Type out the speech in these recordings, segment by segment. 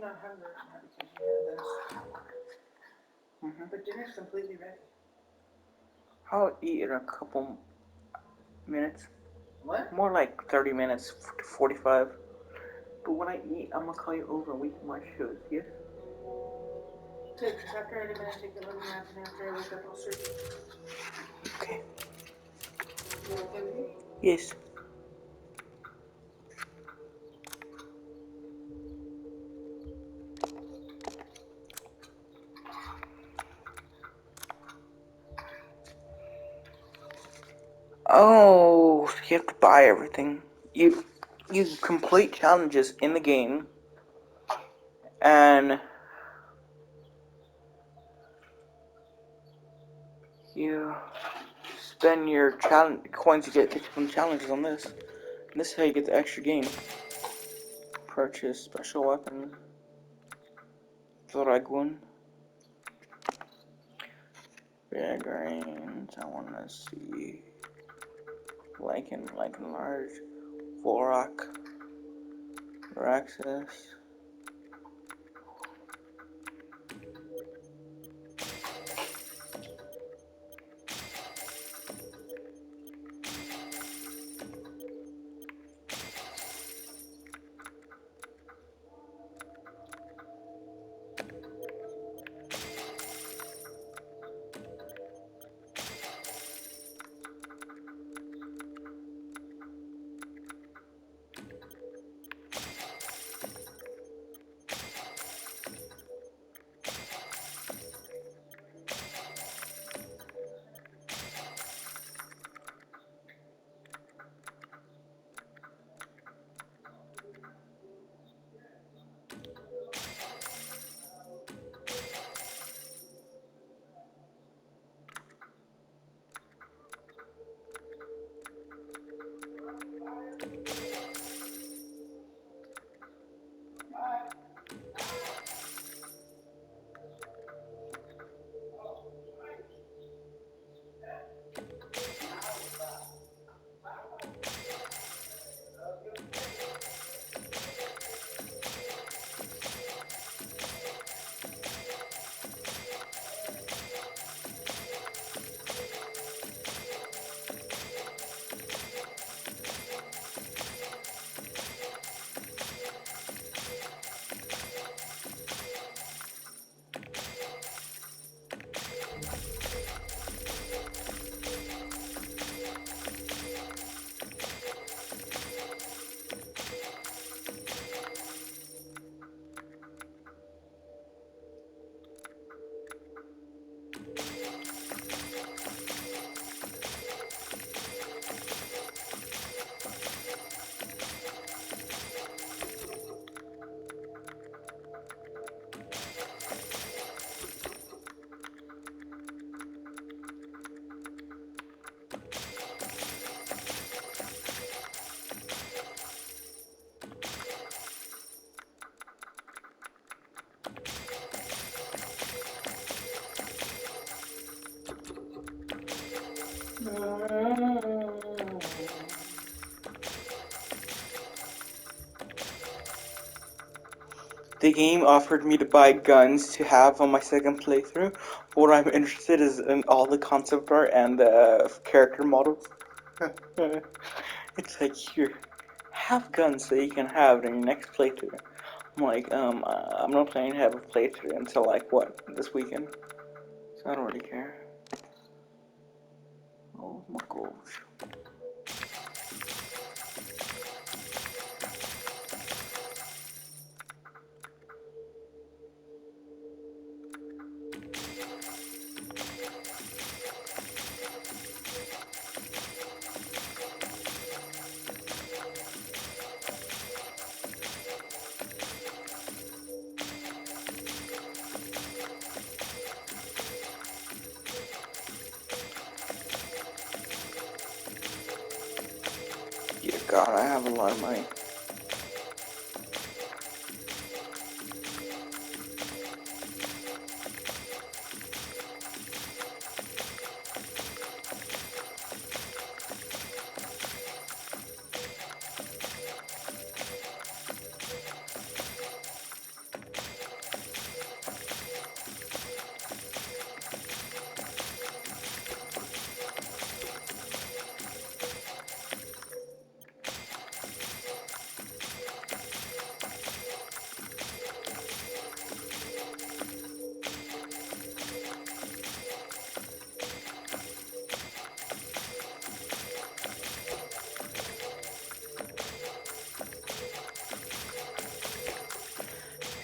not hungry right now because you had this. But dinner's completely ready. I'll eat in a couple minutes. What? More like 30 minutes to 45. But when I eat, I'm gonna call you over and we can watch shows, yes? Good, because after I take a little nap and after I wake up, I'll serve you. Okay. Is that okay with you? Yes. Oh, you have to buy everything. You complete challenges in the game, and you spend your coins you get from challenges on this. And this is how you get the extra game. Purchase special weapon. Thragun. Figurines. I wanna see. Lycan Large. Vorak. Raxus. The game offered me to buy guns to have on my second playthrough. What I'm interested is in all the concept art and the character models. It's like, here, have guns so you can have it in your next playthrough. I'm like, I'm not planning to have a playthrough until like, what, this weekend? So I don't really care. Oh my gosh. Dear God, I have a lot of money.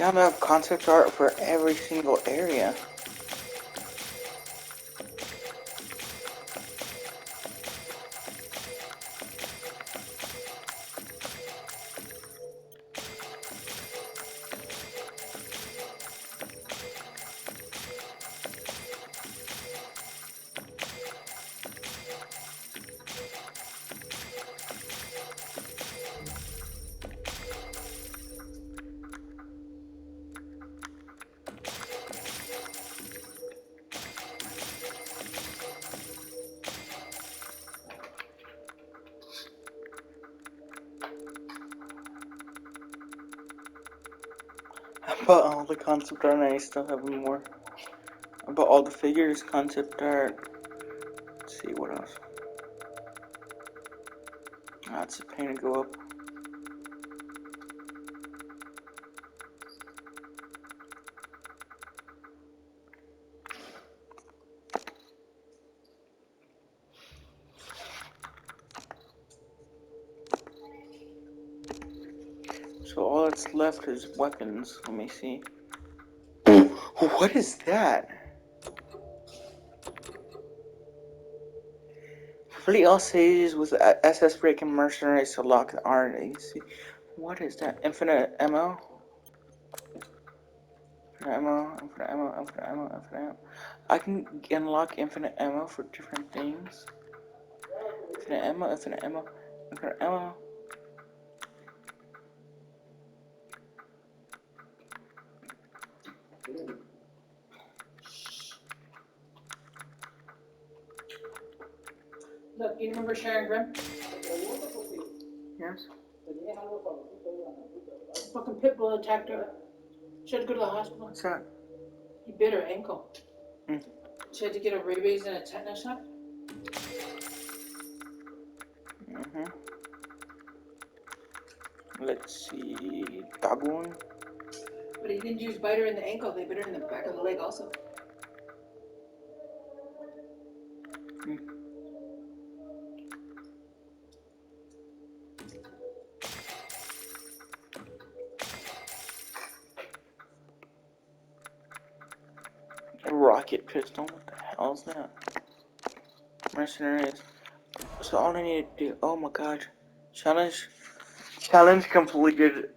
Yeah, they have concept art for every single area. But all the concept art, I still have more. About all the figures, concept art. Let's see what else. That's a pain to go up. So all that's left is weapons. Let me see. What is that? Fleet all stages with SS breaking mercenaries to lock the RNAC. What is that? Infinite ammo? Infinite ammo, infinite ammo, infinite ammo, infinite ammo. I can unlock infinite ammo for different things. Infinite ammo, infinite ammo, infinite ammo. Look, you remember Sharon Grimm? Yes. Fucking pit bull attacked her. She had to go to the hospital. What's that? He bit her ankle. Mm. She had to get a rabies and a tetanus shot. Let's see. Baboon. But he didn't just bite her in the ankle, they bit her in the back of the leg also. A rocket pistol. What the hell is that? Mercenaries. So all I need to do. Oh my god. Challenge completed.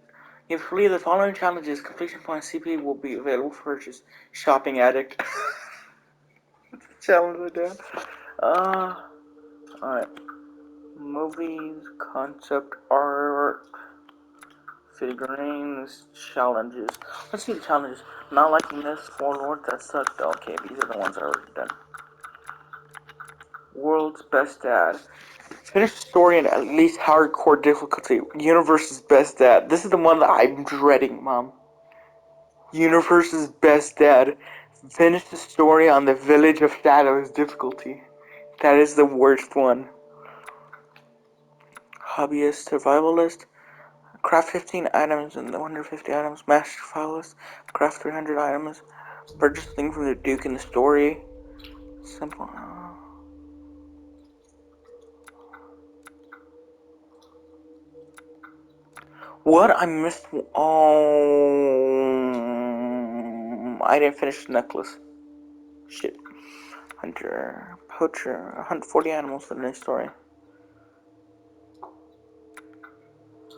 If you complete the following challenges, completion points CP will be available for purchase. Shopping addict. Challenge with that. Alright. Movies, concept art, figurines, challenges. Let's see the challenges. Not liking this, Warlord, that sucked. Okay, these are the ones I already done. World's Best Dad. Finish the story in at least hardcore difficulty. Universe's Best Dad. This is the one that I'm dreading, Mom. Universe's Best Dad. Finish the story on the Village of Shadows difficulty. That is the worst one. Hobbyist Survivalist. Craft 15 items and 150 items. Master Survivalist. Craft 300 items. Purchase thing from the Duke in the story. Simple. What? I missed. Oh. I didn't finish the necklace. Shit. Hunter. Poacher. Hunt 40 animals for the next story.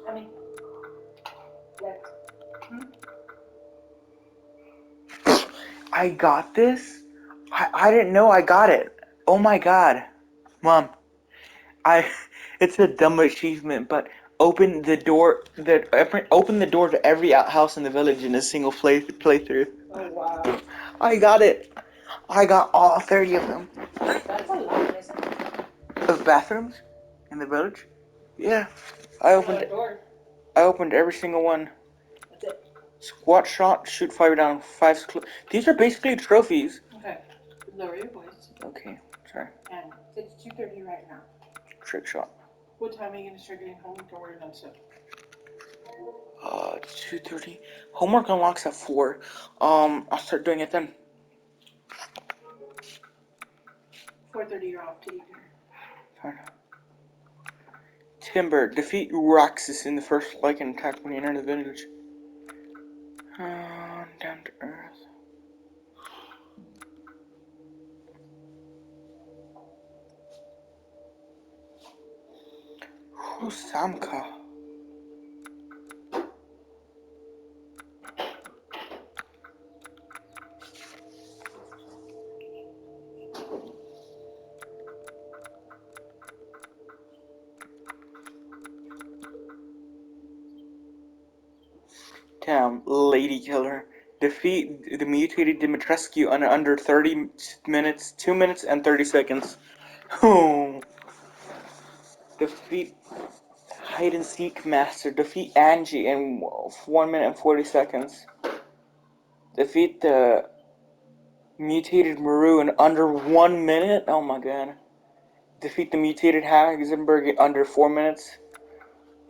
Honey. I got this? I didn't know I got it. Oh my god. Mom. It's a dumb achievement, but open the door to every house in the village in a single playthrough. Oh wow. I got it. I got all 30 of them. That's a lot, isn't it? Of bathrooms in the village? Yeah. I opened every single one. That's it. Squat shot, shoot fire down, 5 these are basically trophies. Okay. Lower your voice. Okay, sorry. And it's 2:30 right now. Trick shot. What time are you gonna start getting home to work on stuff? 2:30. Homework unlocks at 4. I'll start doing it then. 4:30 you're off to eat dinner. Fine. Timber. Defeat Roxas in the first Lycan attack when you enter the village. Down to earth. Who's Samka? Damn, lady killer. Defeat the mutated Dimitrescu in under 30 minutes, 2 minutes and 30 seconds. Defeat hide and seek master. Defeat Angie in 1 minute and 40 seconds. Defeat the mutated Maru in under 1 minute. Oh my god. Defeat the mutated Hagenberg in under 4 minutes.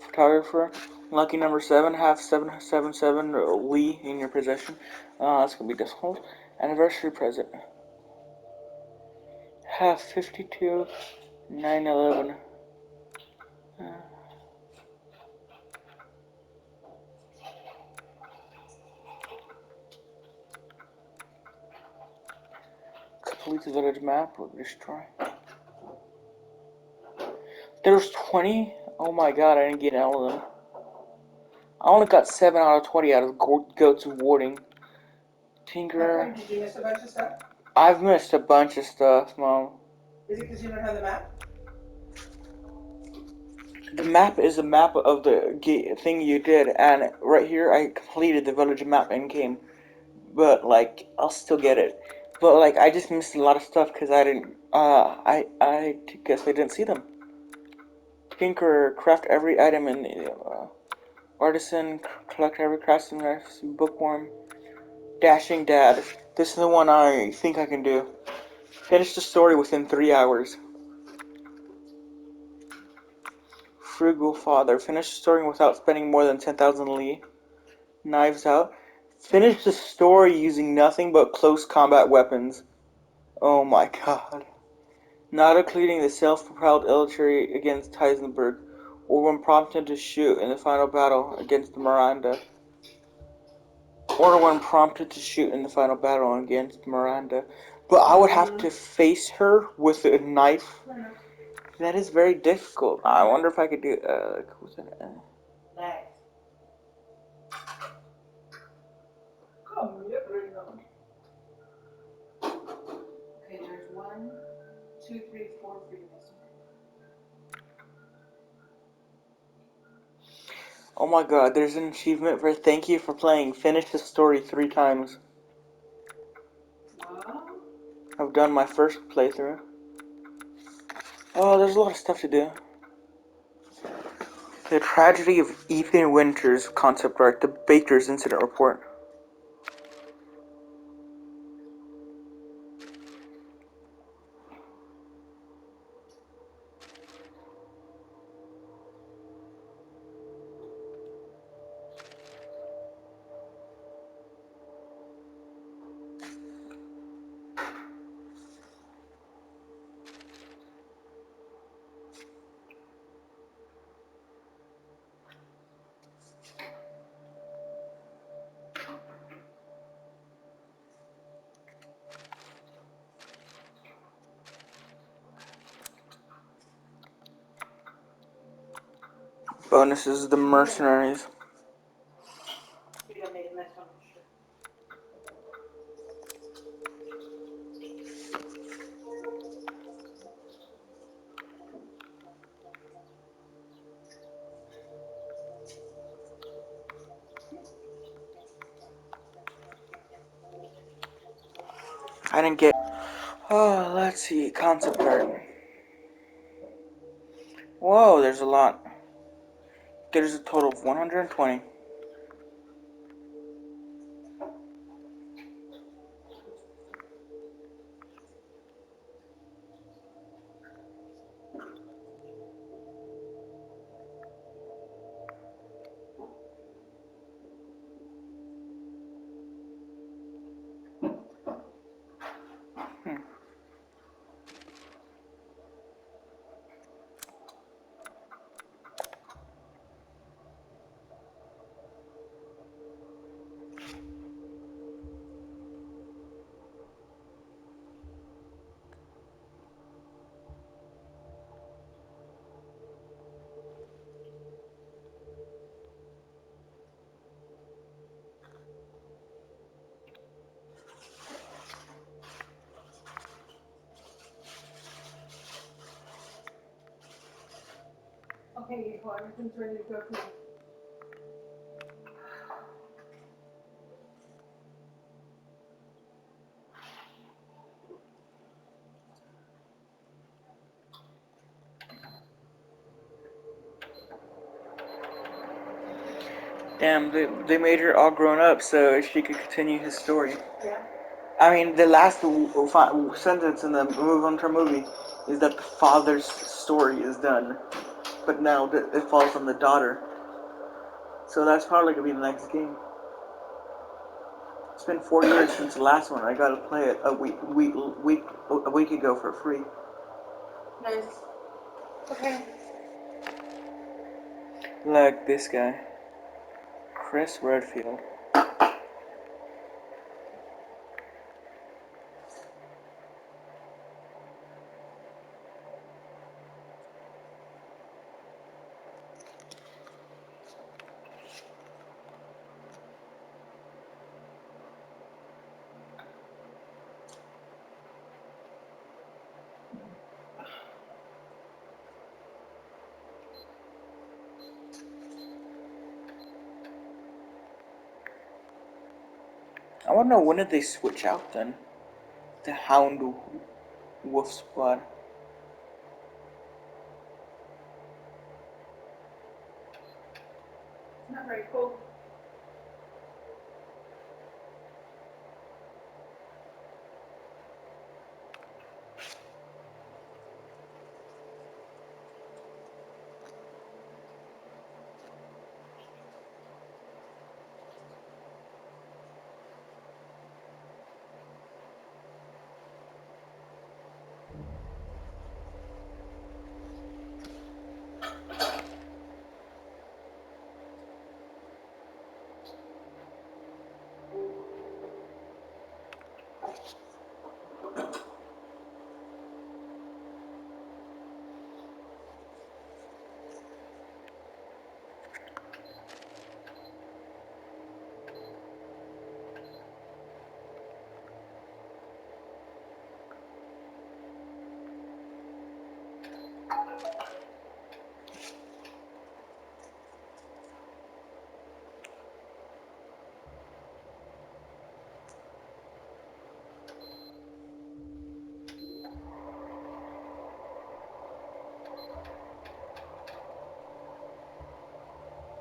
Photographer. Lucky number 7, have 777 Lee in your possession. That's gonna be difficult. Anniversary present. Have 52, 911. Complete the village map or destroy. There's 20? Oh my god, I didn't get all of them. I only got 7 out of 20 out of Goats Warding. Tinkerer. Did you miss a bunch of stuff? I've missed a bunch of stuff, Mom. Is it because you don't have the map? The map is a map of the thing you did, and right here I completed the village map in game. But like, I'll still get it. But like, I just missed a lot of stuff because I didn't. I guess I didn't see them. Tinkerer, craft every item in the artisan, collect every craftsman knife, bookworm. Dashing Dad. This is the one I think I can do. Finish the story within 3 hours. Frugal Father. Finish the story without spending more than 10,000 Li. Knives Out. Finish the story using nothing but close combat weapons. Oh my god. Not including the self-propelled artillery against Heisenberg, or when prompted to shoot in the final battle against Miranda. Or when prompted to shoot in the final battle against Miranda. But I would have to face her with a knife. That is very difficult. I wonder if I could do, what's that? Nice. Come, you bring them. Okay, there's 1, 2, 3, 4 for you. Oh my god, there's an achievement for thank you for playing. Finish the story 3 times. Wow. I've done my first playthrough. Oh, there's a lot of stuff to do. The Tragedy of Ethan Winters concept art, the Baker's incident report. Bonuses, the mercenaries. You got made a mess on the shirt. I didn't get. Oh, let's see. Concept art. Whoa, there's a lot. There's a total of 120. Hey, well, everything's ready to go for you. Damn, they made her all grown up so she could continue his story. Yeah. I mean, the last sentence in the entire movie is that the father's story is done, but now it falls on the daughter. So that's probably gonna be the next game. It's been 4 years since the last one. I gotta play it a week ago for free. Nice. Okay. Like this guy, Chris Redfield. I wanna know, when did they switch out then? The Hound Wolf Squad. Not very cool.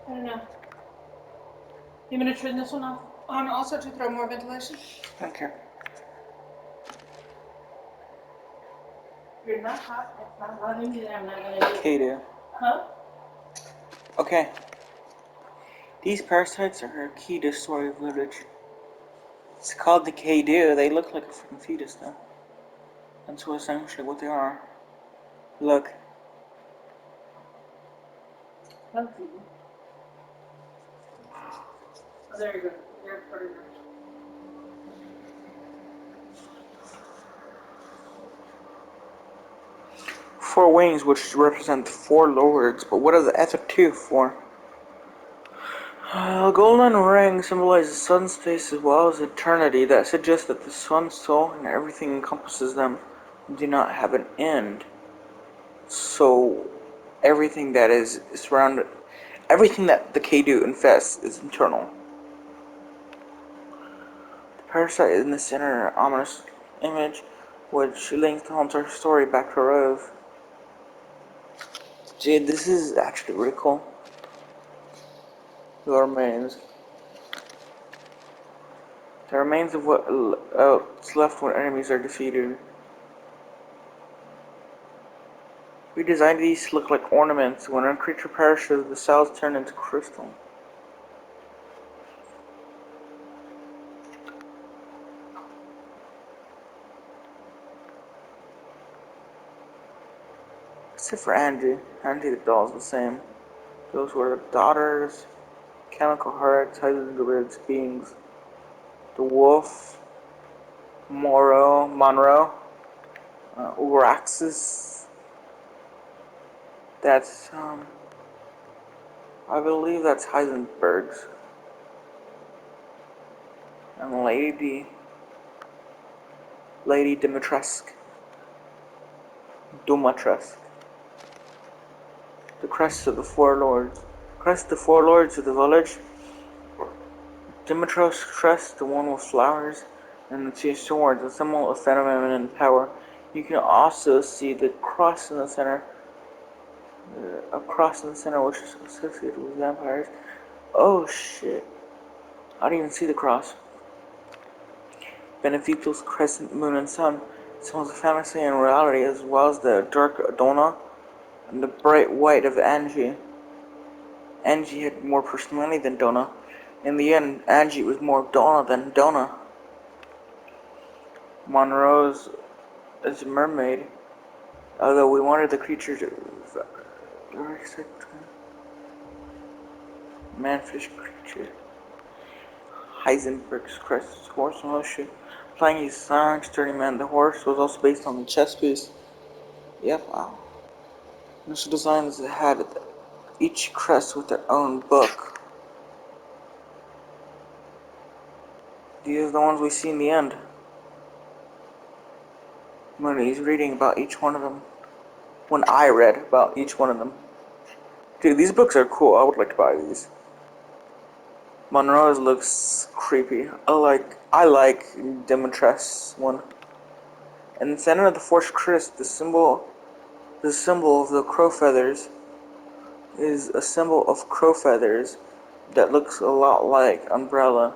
I don't know. You want me to turn this one off on also to throw more ventilation? Okay. You're not hot. It's not loving me that I'm not gonna do it. Kato. Huh? Okay. These parasites are key to story village. It's called the Kadu. They look like a freaking fetus though. That's essentially what they are. Look. Let's see. Oh, there you go. You're pretty much. Four wings, which represent four lords, but what are the other two for? A golden ring symbolizes the sun's face as well as eternity. That suggests that the sun, soul, and everything encompasses them do not have an end. So, everything that is surrounded, everything that the Kadu infests is eternal. The parasite in the center, ominous image, which links the entire story back to Rove. Jade, this is actually really cool. The remains. The remains of what's left when enemies are defeated. We designed these to look like ornaments. When a creature perishes, the cells turn into crystal. Except for Angie. Angie the doll is the same. Those were daughters, chemical hearts, Heisenberg's beings. The wolf, Monroe, Uraxis. That's, I believe that's Heisenberg's. And Lady Dimitrescu. The crests of the four lords. Crest of the four lords of the village. Dimitros crest, the one with flowers, and the two swords, a symbol of feminine power. You can also see the cross in the center. A cross in the center, which is associated with vampires. Oh shit! I didn't even see the cross. Beneficials, crescent, moon, and sun. Symbols of fantasy and reality, as well as the dark Donna and the bright white of Angie. Angie had more personality than Donna. In the end, Angie was more Donna than Donna. Monroe's is a mermaid, although we wanted the creature to... Manfish creature. Heisenberg's crest, horse in motion. Playing his strong, sturdy man. The horse was also based on the chess piece. Yep, wow. Initial designs had each crest with their own book. These are the ones we see in the end. When he's reading about each one of them. When I read about each one of them. Dude, these books are cool. I would like to buy these. Monroe's looks creepy. I like Demetres one. In the center of the fourth crest, the symbol of the crow feathers is a symbol of crow feathers that looks a lot like umbrella.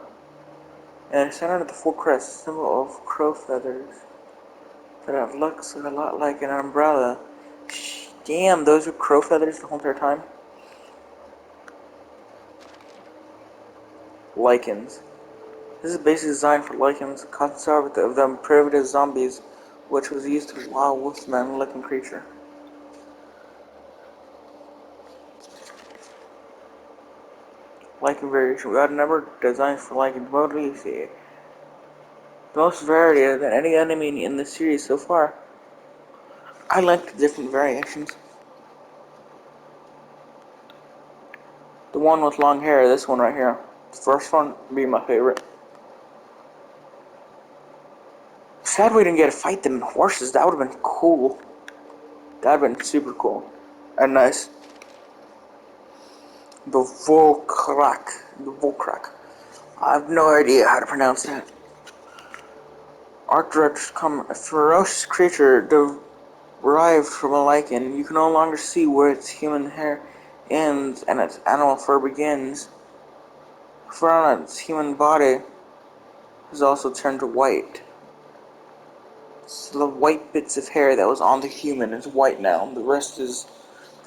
And the center of the fourth crest, symbol of crow feathers that looks a lot like an umbrella. Damn, those are crow feathers the whole entire time. Lichens. This is basically designed for lichens, concept of them primitive zombies, which was used as a wild wolfman-looking creature. Lichen variation. We got a number of designs for lichens. What do you see? The most variety than any enemy in the series so far. I like the different variations. The one with long hair, this one right here. The first one would be my favorite. Sad we didn't get to fight them in horses. That would have been cool. That would have been super cool. And nice. The Volkrak. The Volkrak. I have no idea how to pronounce that. Art directors come a ferocious creature derived from a lichen. You can no longer see where its human hair ends and its animal fur begins. Fur on its human body has also turned white. So the white bits of hair that was on the human is white now. The rest is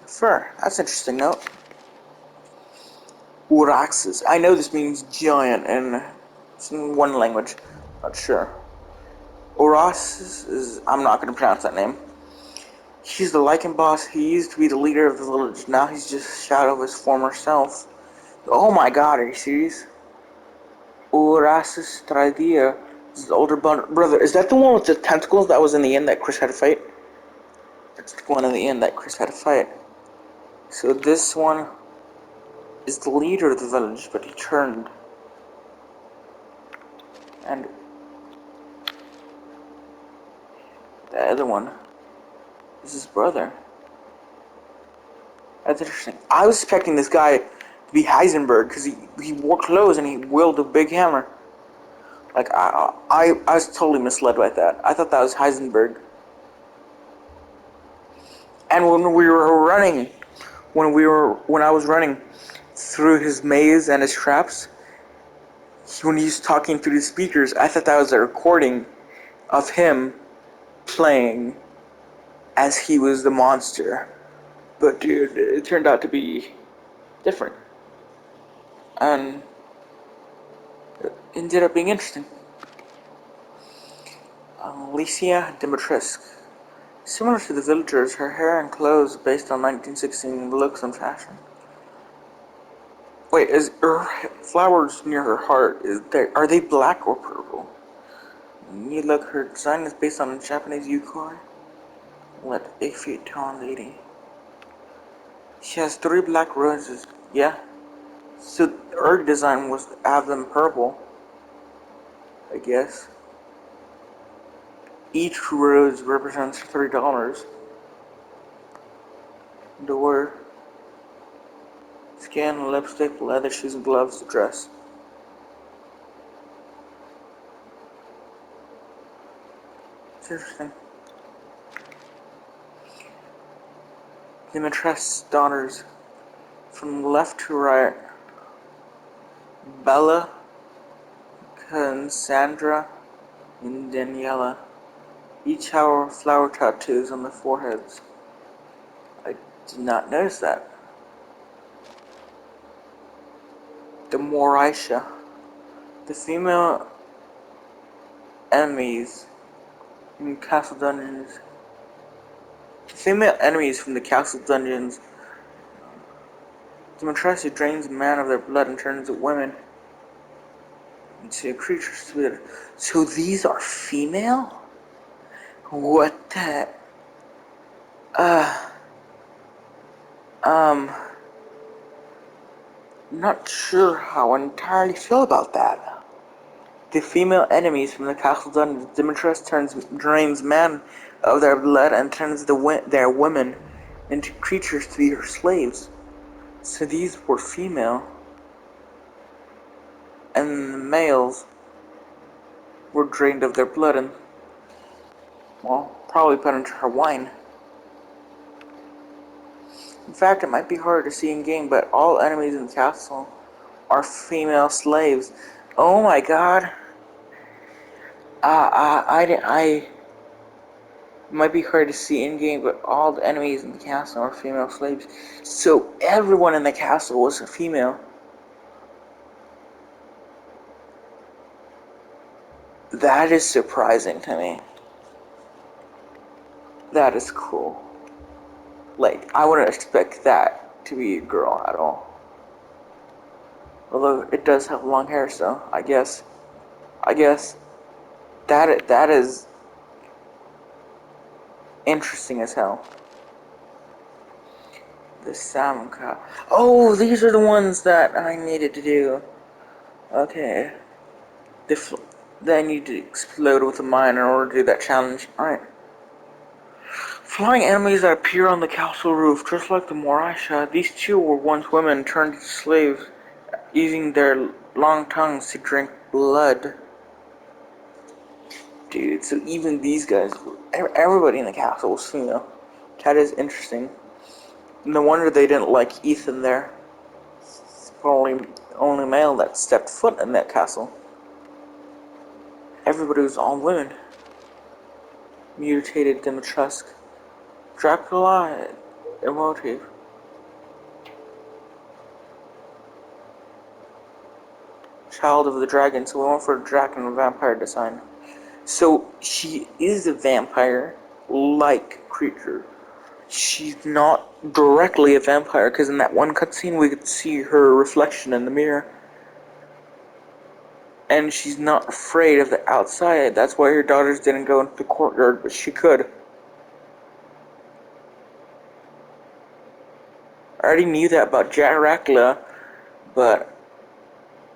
fur. That's an interesting note. Uraxes. I know this means giant and it's in one language. Not sure. Uraxes is... I'm not going to pronounce that name. He's the lichen boss. He used to be the leader of the village. Now he's just a shadow of his former self. Oh my god, are you serious? Uraxes Stridia is the older brother. Is that the one with the tentacles that was in the end that Chris had to fight? That's the one in the end that Chris had to fight. So this one is the leader of the village, but he turned. And the other one is his brother. That's interesting. I was expecting this guy to be Heisenberg because he wore clothes and he wielded a big hammer. Like I was totally misled by that. I thought that was Heisenberg. And when I was running through his maze and his traps, when he's talking through the speakers, I thought that was a recording of him playing as he was the monster. But dude, it turned out to be different. And it ended up being interesting. Alicia Dimitrescu. Similar to the villagers, her hair and clothes based on 1916 looks and fashion. Wait, is her flowers near her heart, are they black or purple? You look, her design is based on a Japanese yukoi. What a fate-tone lady. She has 3 black roses. Yeah. So her design was to have them purple, I guess. Each rose represents $3. Door. skin, lipstick, leather shoes, and gloves to dress. It's interesting. Dimitrescu's daughters, from left to right: Bella, Cassandra, and Daniela. Each have flower tattoos on their foreheads. I did not notice that. The Morisha. The female enemies in Castle Dungeons. The female enemies from the Castle Dungeons. Dimitrescu drains man of their blood and turns the women into creatures to it. So these are female? What the... Not sure how I entirely feel about that. The female enemies from the Castle Dungeons. Dimitrescu drains man of their blood and turns their women into creatures to be her slaves. So these were female. And the males were drained of their blood and, well, probably put into her wine. In fact, it might be hard to see in game, but all enemies in the castle are female slaves. Oh my god. It might be hard to see in game, but all the enemies in the castle are female slaves. So everyone in the castle was a female. That is surprising to me. That is cool. Like, I wouldn't expect that to be a girl at all. Although it does have long hair, so I guess that is interesting as hell. The salmon cow. Oh, these are the ones that I needed to do. Okay. Then I need to explode with a mine in order to do that challenge. Alright. Flying enemies that appear on the castle roof, just like the Morisha. These two were once women turned into slaves, using their long tongues to drink blood. Dude, so even these guys, everybody in the castle was female. That is interesting. No wonder they didn't like Ethan there. It's probably the only male that stepped foot in that castle. Everybody was all women. Mutated Dimitrescu. Dracula emotive. Child of the dragon, so we went for a dragon and vampire design. So she is a vampire-like creature. She's not directly a vampire, because in that one cutscene we could see her reflection in the mirror. And she's not afraid of the outside. That's why her daughters didn't go into the courtyard, but she could. I already knew that about Dracula, but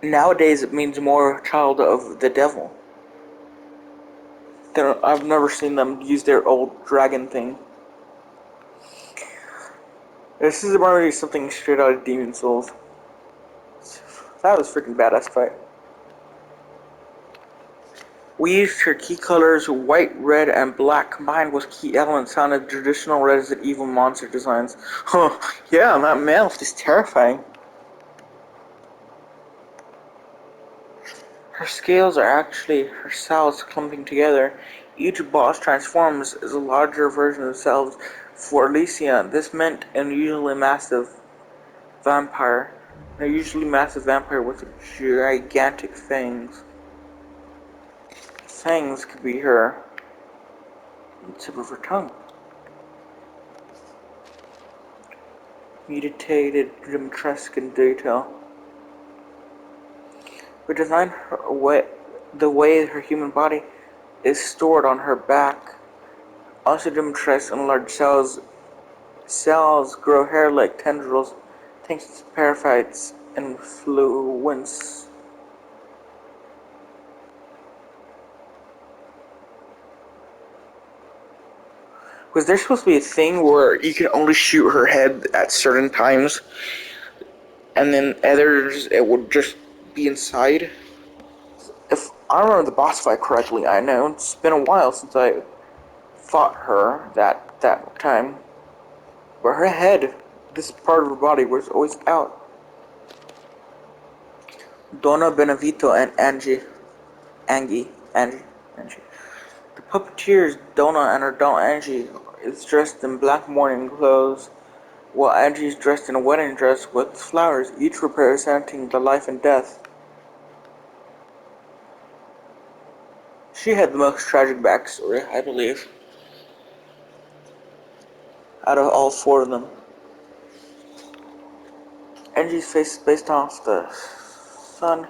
nowadays it means more child of the devil. I've never seen them use their old dragon thing. This is probably something straight out of Demon's Souls. That was freaking badass fight. We used her key colors white, red, and black combined with key elements found in traditional Resident Evil monster designs. Huh, yeah, that mouth is terrifying. Her scales are actually her cells clumping together. Each boss transforms as a larger version of themselves. For Alicia, this meant an unusually massive vampire. A usually massive vampire with gigantic fangs. Fangs could be her tip of her tongue. Mutated Dimitrescu in detail. We designed the way her human body is stored on her back. Also, Dimitrescu enlarged cells grow hair like tendrils thanks to parasites influence. Was there supposed to be a thing where you can only shoot her head at certain times? and then others it would just be inside. If I remember the boss fight correctly, I know it's been a while since I fought her that time. But her head, this part of her body, was always out. Donna Benevito and Angie. The puppeteer's Donna and her doll Angie is dressed in black mourning clothes, while Angie is dressed in a wedding dress with flowers, each representing the life and death. She had the most tragic backstory, I believe, out of all four of them. Angie's face is based off the sun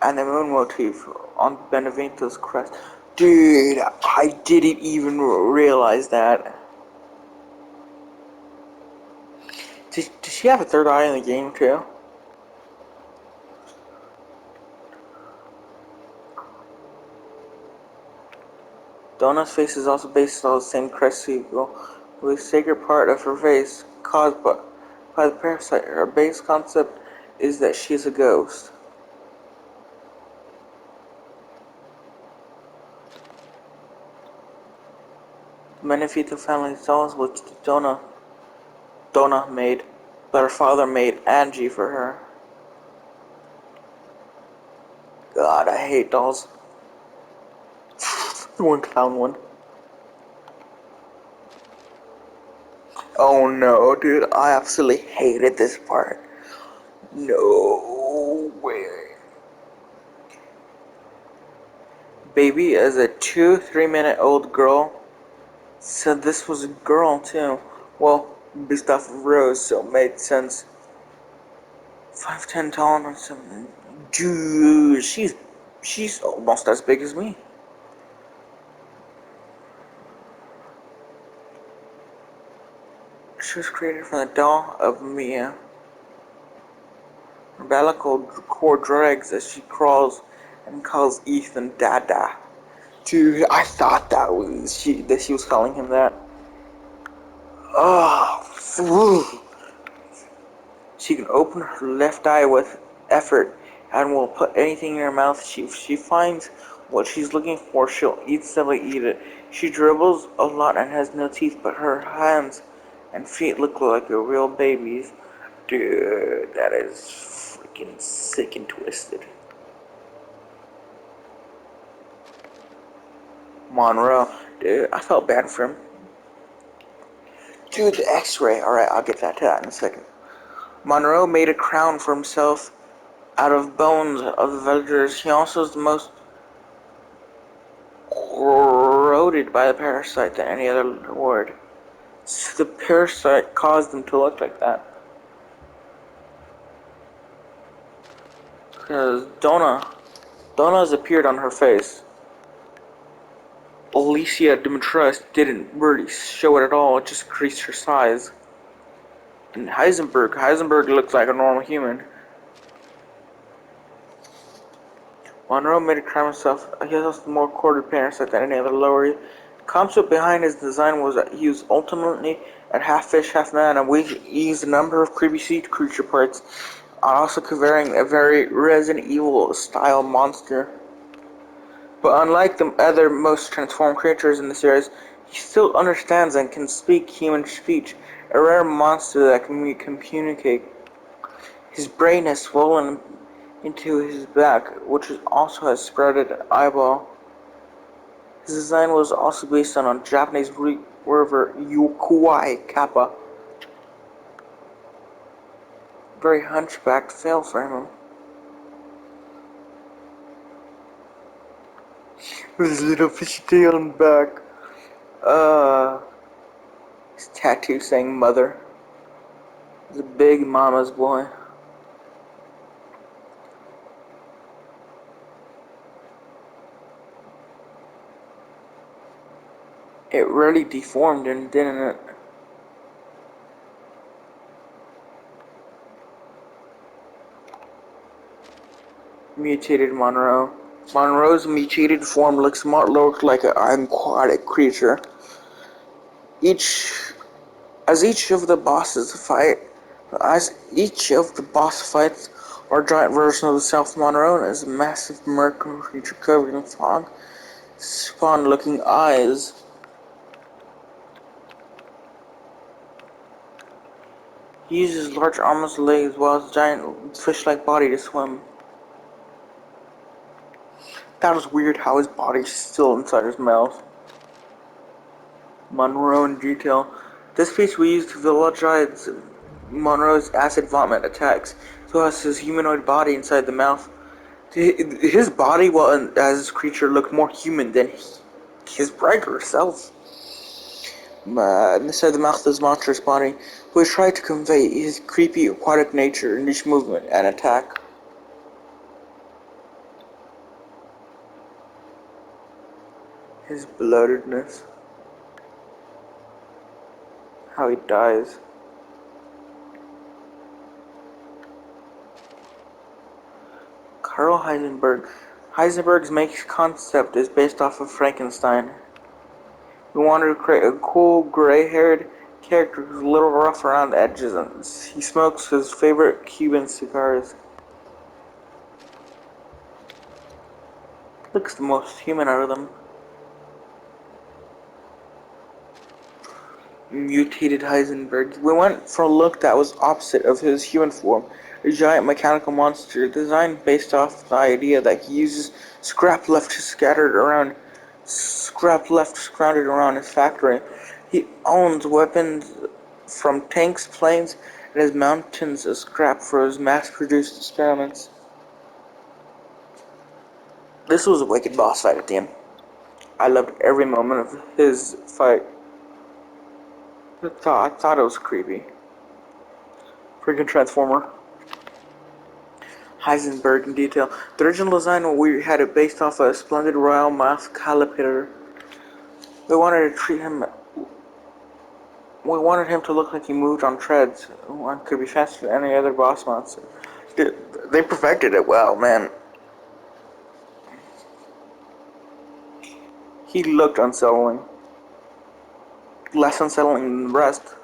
and the moon motif on Benevito's crest. Dude, I didn't even realize that. Does she have a third eye in the game too? Donna's face is also based on the same crest sequel, with a sacred part of her face caused by the parasite. Her base concept is that she is a ghost. The Benevito family's dolls which Donna made, but her father made Angie for her. God, I hate dolls. The one clown one. Oh no, dude, I absolutely hated this part. No way. Baby, as a 2-3 minute old girl, said this was a girl too. Well, based off of Rose, so it made sense. 5'10" tall or something. Dude, she's almost as big as me. She was created from the doll of Mia. Bella core drags as she crawls and calls Ethan Dada. Dude, I thought that she was calling him that. Oh, she can open her left eye with effort and will put anything in her mouth. She finds what she's looking for, she'll instantly eat it. She dribbles a lot and has no teeth, but her hands and feet look like a real baby's. Dude, that is freaking sick and twisted. Monroe, dude, I felt bad for him. Dude, the X-ray. Alright, I'll get to that in a second. Monroe made a crown for himself out of bones of the villagers. He also is the most corroded by the parasite than any other ward. So the parasite caused them to look like that. Because Donna's appeared on her face. Alicia Dimitrescu didn't really show it at all, it just increased her size. And Heisenberg looks like a normal human. Monroe made a crown himself. He has also more corded parasite than any other lower. The concept behind his design was that he was ultimately a half fish, half man, and we used a number of creepy sea creature parts, also covering a very Resident Evil style monster. But unlike the other most transformed creatures in the series, he still understands and can speak human speech, a rare monster that can communicate. His brain has swollen into his back, which also has spreaded an eyeball. His design was also based on a Japanese river Yokoi Kappa. Very hunchbacked fail for him. With his little fishy tail on the back. His tattoo saying mother. He's a big mama's boy. It really deformed him, didn't it? Mutated Monroe. Monroe's mutated form looks more like an aquatic creature. As each of the bosses fight, As each of the boss fights are a giant version of the South Monroe as a massive mercury creature covered in fog, spawn-looking eyes. He uses large arms and legs while his giant fish-like body to swim. That was weird how his body's still inside his mouth. Monroe in detail. This piece we used to villageize Monroe's acid vomit attacks, so has his humanoid body inside the mouth. His body, well, as his creature, looked more human than his regular self. Inside the mouth of his monstrous body, we tried to convey his creepy aquatic nature in each movement and attack. His bloatedness. How he dies. Karl Heisenberg. Heisenberg's main concept is based off of Frankenstein. We wanted to create a cool, gray-haired character who's a little rough around the edges, and he smokes his favorite Cuban cigars. Looks the most human out of them. Mutated Heisenberg. We went for a look that was opposite of his human form, a giant mechanical monster designed based off the idea that he uses scrap left scattered around his factory. He owns weapons from tanks, planes, and has mountains of scrap for his mass-produced experiments. This was a wicked boss fight at the end. I loved every moment of his fight. I thought it was creepy. Freaking Transformer. Heisenberg in detail. The original design, we had it based off a splendid Royal Mass Calipator. We wanted him to look like he moved on treads and could be faster than any other boss monster. Dude, they perfected it well, man. He looked unsettling. Less unsettling than the rest,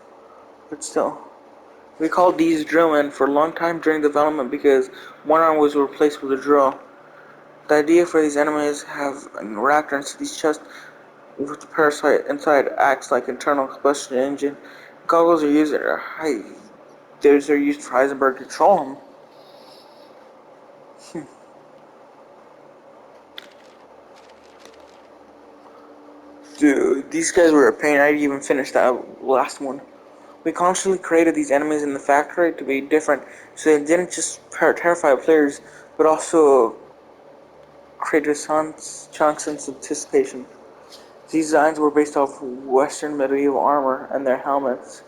but still. We called these drillmen for a long time during development because one arm was replaced with a drill. The idea for these enemies have a raptor inside these chests with the parasite inside acts like internal combustion engine. Goggles are used those are used for Heisenberg to control him. Dude, these guys were a pain. I didn't even finish that last one. We consciously created these enemies in the factory to be different, so they didn't just terrify players, but also create a strong sense of anticipation. These designs were based off Western medieval armor and their helmets.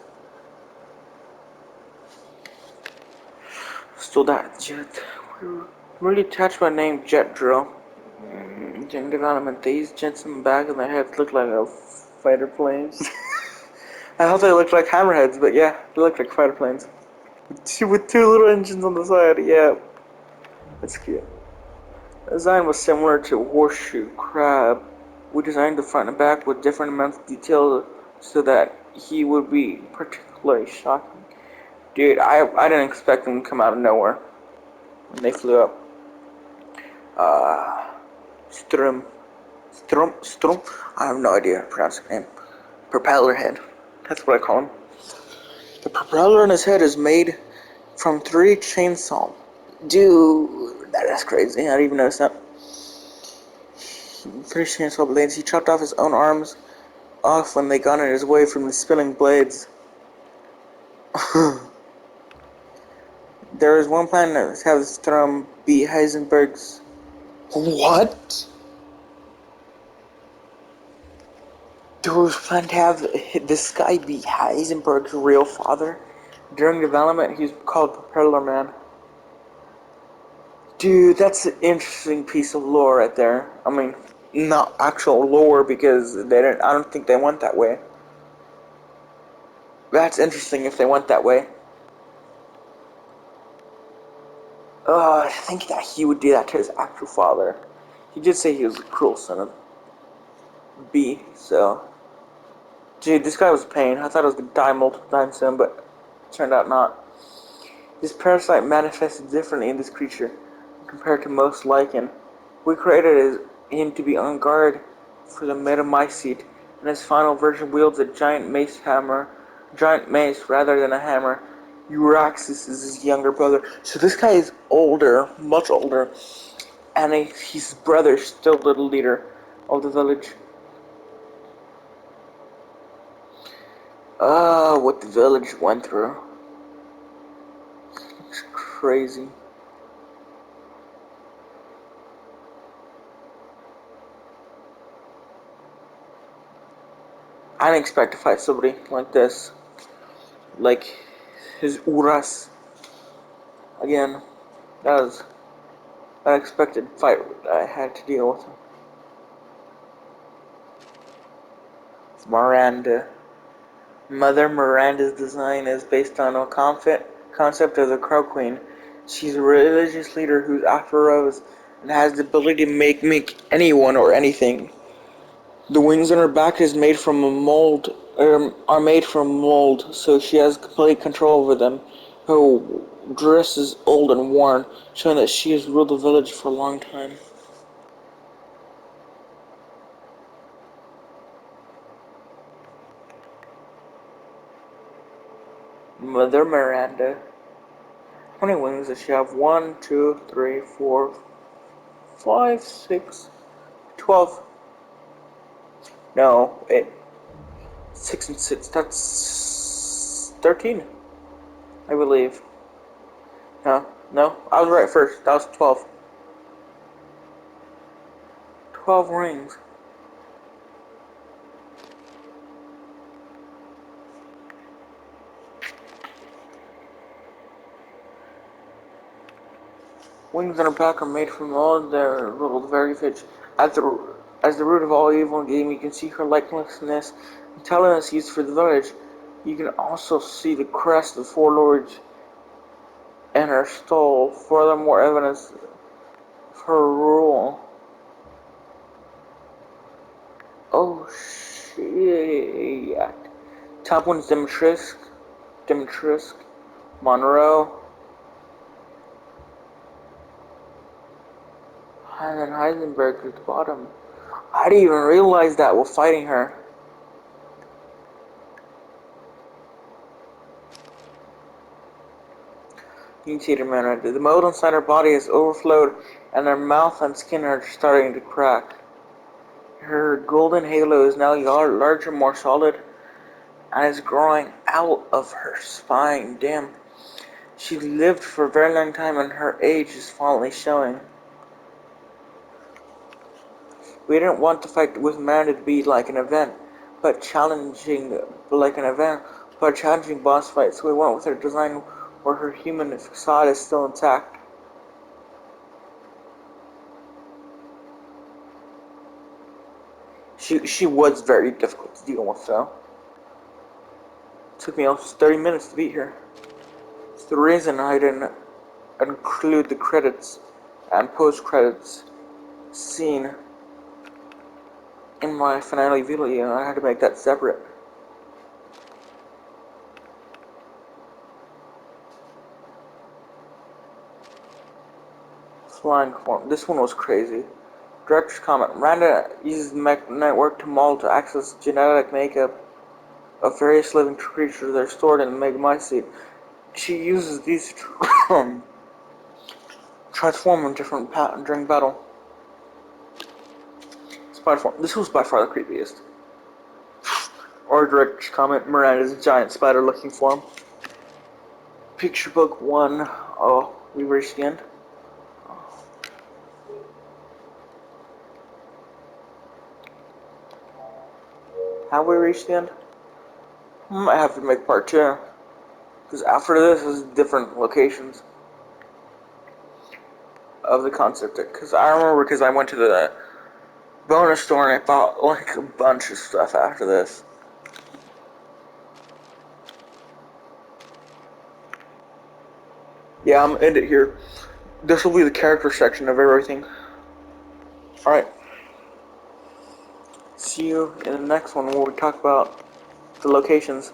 Still that Jet. We're really attached by the name Jet Drill. During development, these jets in the back of their heads look like fighter planes. I thought they looked like hammerheads, but yeah, they look like fighter planes. With two little engines on the side, yeah. That's cute. The design was similar to Horseshoe Crab. We designed the front and back with different amounts of detail so that he would be particularly shocking. Dude, I didn't expect them to come out of nowhere when they flew up. Strum. I have no idea how to pronounce his name. Propeller head. That's what I call him. The propeller on his head is made from 3 chainsaws. Dude, that's crazy. I didn't even notice that. 3 chainsaw blades. He chopped off his own arms off when they got in his way from the spilling blades. There is one plan to have Strum beat Heisenberg's. What? There was a plan to have this guy be Heisenberg's real father. During development, he was called Propeller Man. Dude, that's an interesting piece of lore right there. I mean, not actual lore because they didn't. I don't think they went that way. That's interesting if they went that way. I think that he would do that to his actual father. He did say he was a cruel son of B, so. Dude, this guy was a pain. I thought I was gonna die multiple times soon, but it turned out not. This parasite manifested differently in this creature compared to most lichen. We created him to be on guard for the Metamycete, and his final version wields a giant mace rather than a hammer. Euraxis is his younger brother. So this guy is older, much older, and his brother is still the leader of the village. What the village went through. It's crazy. I didn't expect to fight somebody like this. Like his Uras. Again, that was an unexpected fight I had to deal with. Miranda. Mother Miranda's design is based on a concept of the Crow Queen. She's a religious leader who's Afro Rose and has the ability to make anyone or anything. The wings on her back is made from a mold, are made from mold, so she has complete control over them. Her dress is old and worn, showing that she has ruled the village for a long time. Mother Miranda. How many wings does she have? 1, 2, 3, 4, 5, 6, 12. No, 6 and 6. That's 13, I believe. No, I was right first. That was 12. 12 rings. Wings on her back are made from all their little very fish. As the, as the root of all evil in the game, you can see her likeness and talent used for the village. You can also see the crest of the four lords and her stole, furthermore evidence of her rule. Oh shit. Top one's Dimitrescu, Monroe, and then Heisenberg at the bottom. I didn't even realize that while fighting her. Mutated Miranda. The mold inside her body has overflowed, and her mouth and skin are starting to crack. Her golden halo is now larger, more solid, and is growing out of her spine. Damn. She lived for a very long time, and her age is finally showing. We didn't want to fight with Miranda to be like an event, but challenging boss fight, so we went with her design where her human facade is still intact. She was very difficult to deal with, though. It took me almost 30 minutes to beat her. It's the reason I didn't include the credits and post-credits scene in my finale video. I had to make that separate. Flying form. This one was crazy. Director's comment. Miranda uses the network to mold to access genetic makeup of various living creatures that are stored in the Megamycete. She uses these to transform in different during battle. This was by far the creepiest. Or director's comment. Miranda is a giant spider looking for him. Picture book 1. Oh, we reached the end. Have we reached the end? I might have to make part 2. Because after this is different locations of the concept. Because I remember because I went to the bonus store and I bought like a bunch of stuff after this. Yeah, I'm gonna end it here. This will be the character section of everything. Alright. See you in the next one where we talk about the locations.